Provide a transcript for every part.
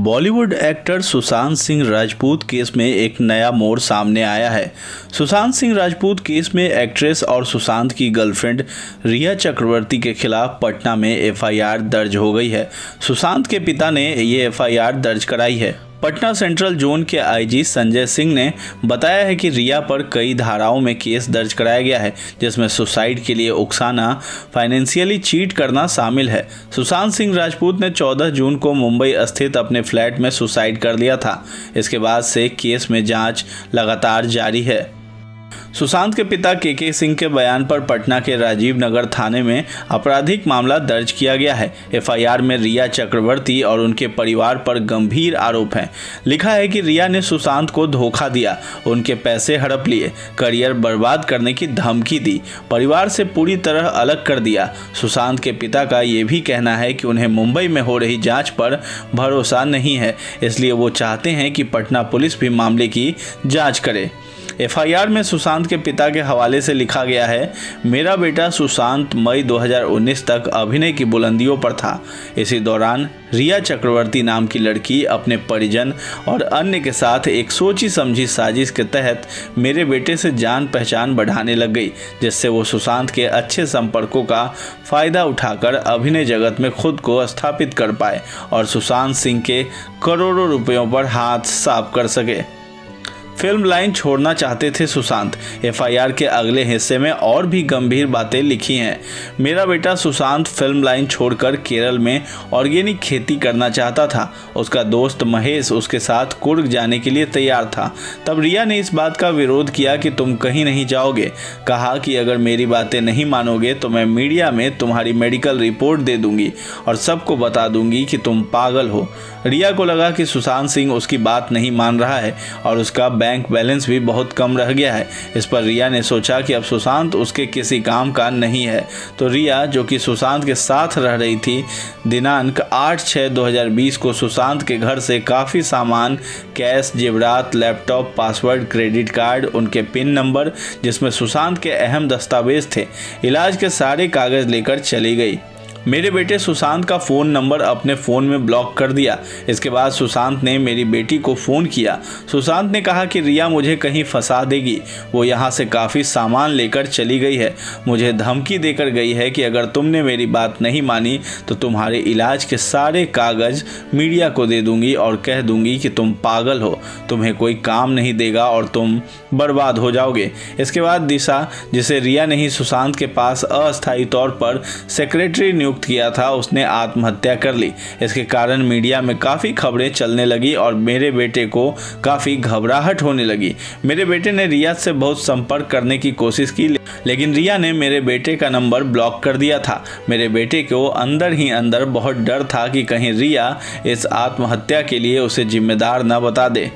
Bollywood actor Sushant Singh Rajput case में एक नया मोड़ सामने आया है। सुशांत सिंह राजपूत केस में एक्ट्रेस और सुशांत की गर्लफ्रेंड रिया चक्रवर्ती के खिलाफ पटना में एफआईआर दर्ज हो गई है। सुशांत के पिता ने ये एफआईआर दर्ज कराई है। पटना सेंट्रल जोन के आईजी संजय सिंह ने बताया है कि रिया पर कई धाराओं में केस दर्ज कराया गया है, जिसमें सुसाइड के लिए उकसाना, फाइनेंशियली चीट करना शामिल है। सुशांत सिंह राजपूत ने 14 जून को मुंबई स्थित अपने फ्लैट में सुसाइड कर लिया था। इसके बाद से केस में जांच लगातार जारी है। सुशांत के पिता के सिंह के बयान पर पटना के राजीव नगर थाने में आपराधिक मामला दर्ज किया गया है। एफआईआर में रिया चक्रवर्ती और उनके परिवार पर गंभीर आरोप हैं। लिखा है कि रिया ने सुशांत को धोखा दिया, उनके पैसे हड़प लिए, करियर बर्बाद करने की धमकी दी, परिवार से पूरी तरह अलग कर दिया। सुशांत के पिता का ये भी कहना है कि उन्हें मुंबई में हो रही जाँच पर भरोसा नहीं है, इसलिए वो चाहते हैं कि पटना पुलिस भी मामले की जाँच करे। एफआईआर में सुशांत के पिता के हवाले से लिखा गया है, मेरा बेटा सुशांत मई 2019 तक अभिनय की बुलंदियों पर था। इसी दौरान रिया चक्रवर्ती नाम की लड़की अपने परिजन और अन्य के साथ एक सोची समझी साजिश के तहत मेरे बेटे से जान पहचान बढ़ाने लग गई, जिससे वो सुशांत के अच्छे संपर्कों का फ़ायदा उठाकर अभिनय जगत में खुद को स्थापित कर पाए और सुशांत सिंह के करोड़ों रुपयों पर हाथ साफ कर सके। फिल्म लाइन छोड़ना चाहते थे सुशांत। एफआईआर के अगले हिस्से में और भी गंभीर बातें लिखी हैं। मेरा बेटा सुशांत फिल्म लाइन छोड़कर केरल में ऑर्गेनिक खेती करना चाहता था। उसका दोस्त महेश उसके साथ कुर्ग जाने के लिए तैयार था। तब रिया ने इस बात का विरोध किया कि तुम कहीं नहीं जाओगे। कहा कि अगर मेरी बातें नहीं मानोगे तो मैं मीडिया में तुम्हारी मेडिकल रिपोर्ट दे दूंगी और सबको बता दूंगी कि तुम पागल हो। रिया को लगा कि सुशांत सिंह उसकी बात नहीं मान रहा है और उसका बैंक बैलेंस भी बहुत कम रह गया है। इस पर रिया ने सोचा कि अब सुशांत उसके किसी काम का नहीं है, तो रिया, जो कि सुशांत के साथ रह रही थी, दिनांक 8/6/2020 को सुशांत के घर से काफ़ी सामान, कैश, जेवरात, लैपटॉप, पासवर्ड, क्रेडिट कार्ड, उनके पिन नंबर जिसमें सुशांत के अहम दस्तावेज थे, इलाज के सारे कागज़ लेकर चली गई। मेरे बेटे सुशांत का फ़ोन नंबर अपने फ़ोन में ब्लॉक कर दिया। इसके बाद सुशांत ने मेरी बेटी को फ़ोन किया। सुशांत ने कहा कि रिया मुझे कहीं फंसा देगी। वो यहाँ से काफ़ी सामान लेकर चली गई है। मुझे धमकी देकर गई है कि अगर तुमने मेरी बात नहीं मानी तो तुम्हारे इलाज के सारे कागज़ मीडिया को दे दूँगी और कह दूँगी कि तुम पागल हो, तुम्हें कोई काम नहीं देगा और तुम बर्बाद हो जाओगे। इसके बाद दिशा, जिसे रिया ने ही सुशांत के पास अस्थायी तौर पर सेक्रेटरी नियुक्त किया था, उसने आत्महत्या कर ली। इसके कारण मीडिया में काफ़ी खबरें चलने लगी और मेरे बेटे को काफ़ी घबराहट होने लगी। मेरे बेटे ने रिया से बहुत संपर्क करने की कोशिश की, लेकिन रिया ने मेरे बेटे का नंबर ब्लॉक कर दिया था। मेरे बेटे को अंदर ही अंदर बहुत डर था कि कहीं रिया इस आत्महत्या के लिए उसे जिम्मेदार न बता दे।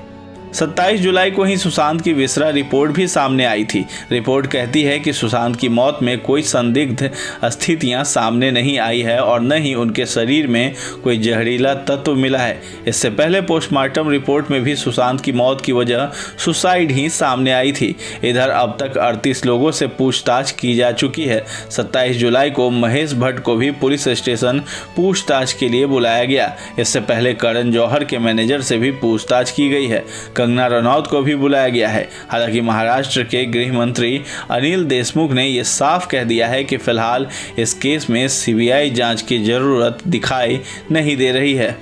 27 जुलाई को ही सुशांत की विसरा रिपोर्ट भी सामने आई थी। रिपोर्ट कहती है कि सुशांत की मौत में कोई संदिग्ध स्थितियां सामने नहीं आई है और न ही उनके शरीर में कोई जहरीला तत्व मिला है। इससे पहले पोस्टमार्टम रिपोर्ट में भी सुशांत की मौत की वजह सुसाइड ही सामने आई थी। इधर अब तक 38 लोगों से पूछताछ की जा चुकी है। 27 जुलाई को महेश भट्ट को भी पुलिस स्टेशन पूछताछ के लिए बुलाया गया। इससे पहले करण जौहर के मैनेजर से भी पूछताछ की गई है। कंगना रनौत को भी बुलाया गया है। हालांकि महाराष्ट्र के गृह मंत्री अनिल देशमुख ने यह साफ कह दिया है कि फिलहाल इस केस में सीबीआई जांच की जरूरत दिखाई नहीं दे रही है।